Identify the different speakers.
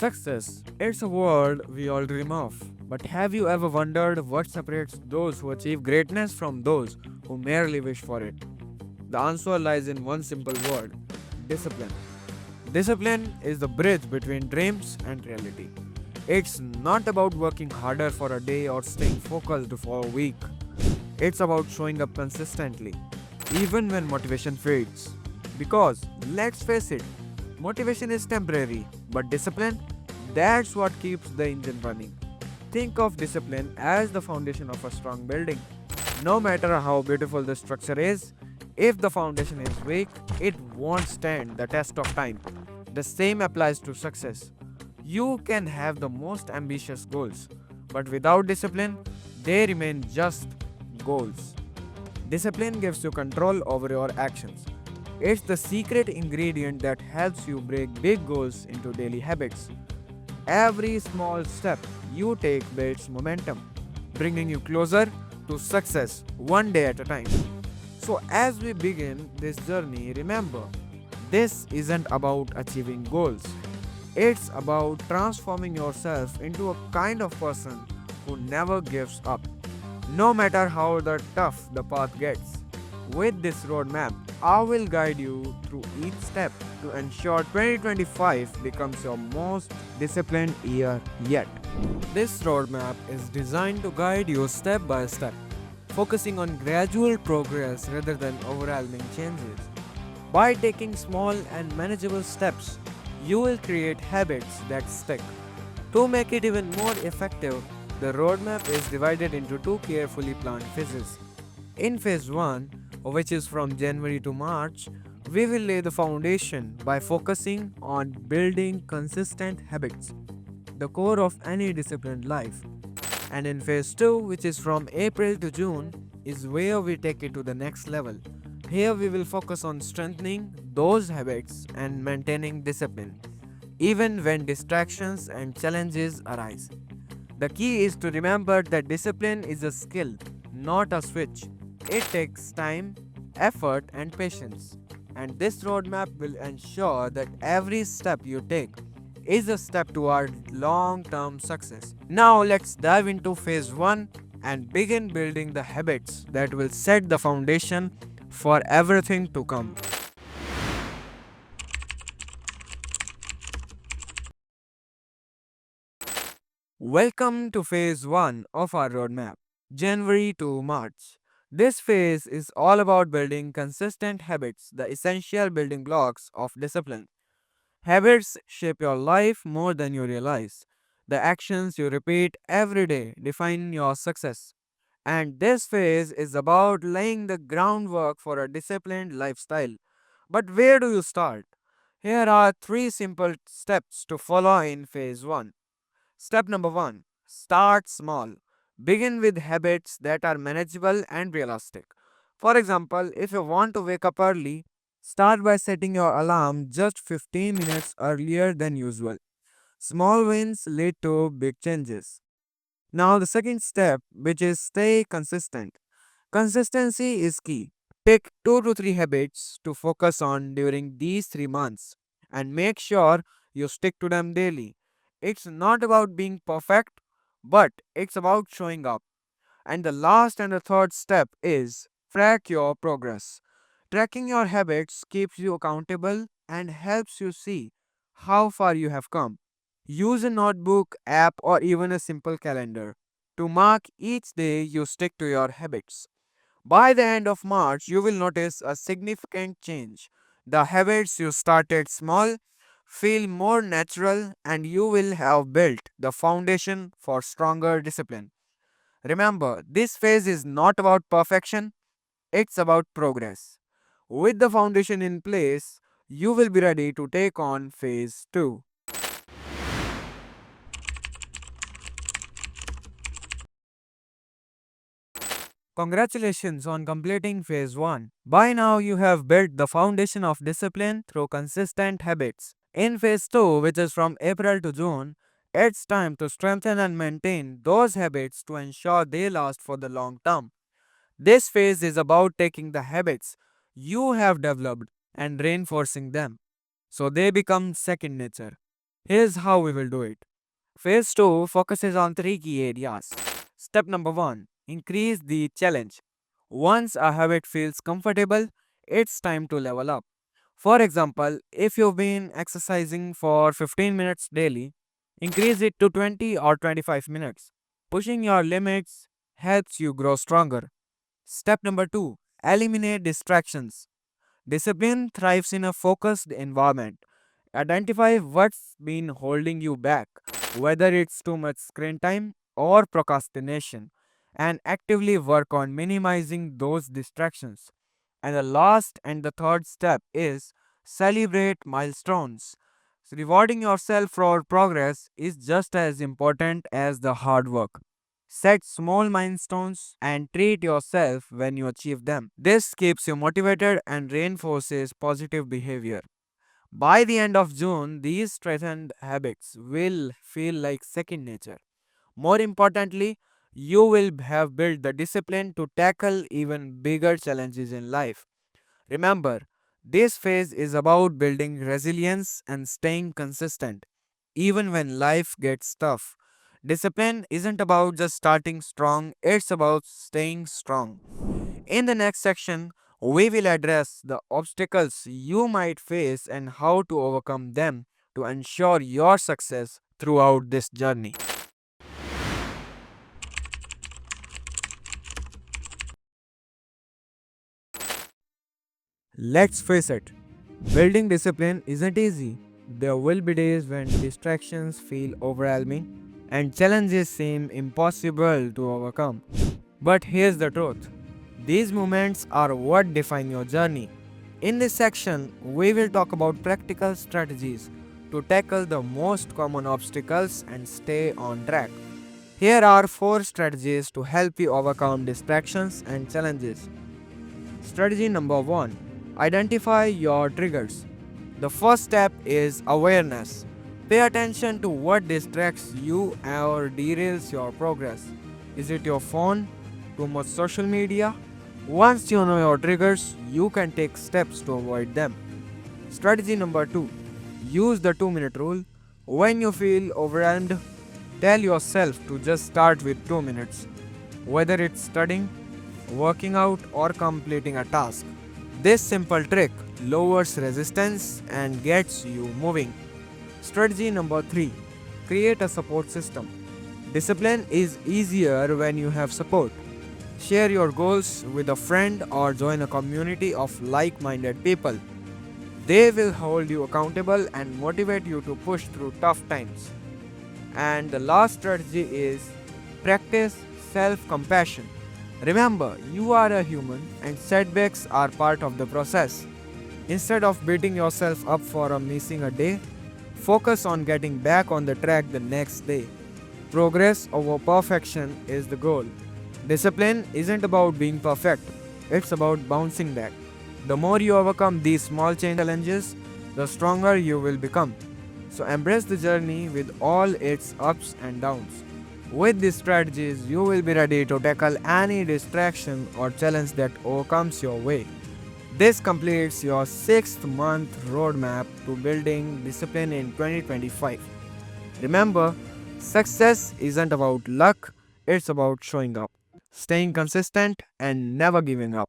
Speaker 1: Success, it's a word we all dream of. But have you ever wondered what separates those who achieve greatness from those who merely wish for it? The answer lies in one simple word: discipline. Discipline is the bridge between dreams and reality. It's not about working harder for a day or staying focused for a week. It's about showing up consistently, even when motivation fades. Because, let's face it, motivation is temporary, but discipline, that's what keeps the engine running. Think of discipline as the foundation of a strong building. No matter how beautiful the structure is, if the foundation is weak, it won't stand the test of time. The same applies to success. You can have the most ambitious goals, but without discipline, they remain just goals. Discipline gives you control over your actions. It's the secret ingredient that helps you break big goals into daily habits. Every small step you take builds momentum, bringing you closer to success one day at a time. So, as we begin this journey, remember this isn't about achieving goals, it's about transforming yourself into a kind of person who never gives up, no matter how tough the path gets. With this roadmap, I will guide you through each step to ensure 2025 becomes your most disciplined year yet. This roadmap is designed to guide you step by step, focusing on gradual progress rather than overwhelming changes. By taking small and manageable steps, you will create habits that stick. To make it even more effective, the roadmap is divided into two carefully planned phases. In phase 1, which is from January to March, we will lay the foundation by focusing on building consistent habits, the core of any disciplined life. And in phase 2, which is from April to June, is where we take it to the next level. Here we will focus on strengthening those habits and maintaining discipline, even when distractions and challenges arise. The key is to remember that discipline is a skill, not a switch. It takes time, effort, and patience. And this roadmap will ensure that every step you take is a step toward long term success. Now, let's dive into phase 1 and begin building the habits that will set the foundation for everything to come. Welcome to phase 1 of our roadmap, January to March. This phase is all about building consistent habits, the essential building blocks of discipline. Habits shape your life more than you realize. The actions you repeat every day define your success. And this phase is about laying the groundwork for a disciplined lifestyle. But where do you start? Here are three simple steps to follow in phase 1. Step number 1: start small. Begin with habits that are manageable and realistic. For example, if you want to wake up early, start by setting your alarm just 15 minutes earlier than usual. Small wins lead to big changes. Now, the second step, which is stay consistent. Consistency is key. Pick 2 to 3 habits to focus on during these 3 months and make sure you stick to them daily. It's not about being perfect, but it's about showing up. And the last and the third step is track your progress. Tracking your habits keeps you accountable and helps you see how far you have come. Use a notebook, app, or even a simple calendar to mark each day you stick to your habits. By the end of March, you will notice a significant change. The habits you started small feel more natural, and you will have built the foundation for stronger discipline. Remember, this phase is not about perfection, it's about progress. With the foundation in place, you will be ready to take on phase 2. Congratulations on completing phase 1. By now, you have built the foundation of discipline through consistent habits. In phase 2, which is from April to June, it's time to strengthen and maintain those habits to ensure they last for the long term. This phase is about taking the habits you have developed and reinforcing them so they become second nature. Here's how we will do it. Phase 2 focuses on three key areas. Step number 1, increase the challenge. Once a habit feels comfortable, it's time to level up. For example, if you've been exercising for 15 minutes daily, increase it to 20 or 25 minutes. Pushing your limits helps you grow stronger. Step number 2, eliminate distractions. Discipline thrives in a focused environment. Identify what's been holding you back, whether it's too much screen time or procrastination, and actively work on minimizing those distractions. And the last and the third step is celebrate milestones. So rewarding yourself for progress is just as important as the hard work. Set small milestones and treat yourself when you achieve them. This keeps you motivated and reinforces positive behavior. By the end of June, these strengthened habits will feel like second nature. More importantly, you will have built the discipline to tackle even bigger challenges in life. Remember, this phase is about building resilience and staying consistent, even when life gets tough. Discipline isn't about just starting strong, it's about staying strong. In the next section, we will address the obstacles you might face and how to overcome them to ensure your success throughout this journey. Let's face it, building discipline isn't easy. There will be days when distractions feel overwhelming and challenges seem impossible to overcome. But here's the truth, these moments are what define your journey. In this section, we will talk about practical strategies to tackle the most common obstacles and stay on track. Here are 4 strategies to help you overcome distractions and challenges. Strategy number 1, identify your triggers. The first step is awareness. Pay attention to what distracts you or derails your progress. Is it your phone? Too much social media? Once you know your triggers, you can take steps to avoid them. Strategy number 2, use the 2-minute rule. When you feel overwhelmed, tell yourself to just start with 2 minutes, whether it's studying, working out, or completing a task. This simple trick lowers resistance and gets you moving. Strategy number 3, create a support system. Discipline is easier when you have support. Share your goals with a friend or join a community of like minded people. They will hold you accountable and motivate you to push through tough times. And the last strategy is practice self compassion. Remember, you are a human and setbacks are part of the process. Instead of beating yourself up for missing a day, focus on getting back on the track the next day. Progress over perfection is the goal. Discipline isn't about being perfect, it's about bouncing back. The more you overcome these small challenges, the stronger you will become. So embrace the journey with all its ups and downs. With these strategies, you will be ready to tackle any distraction or challenge that overcomes your way. This completes your 6th month roadmap to building discipline in 2025. Remember, success isn't about luck, it's about showing up, staying consistent, and never giving up.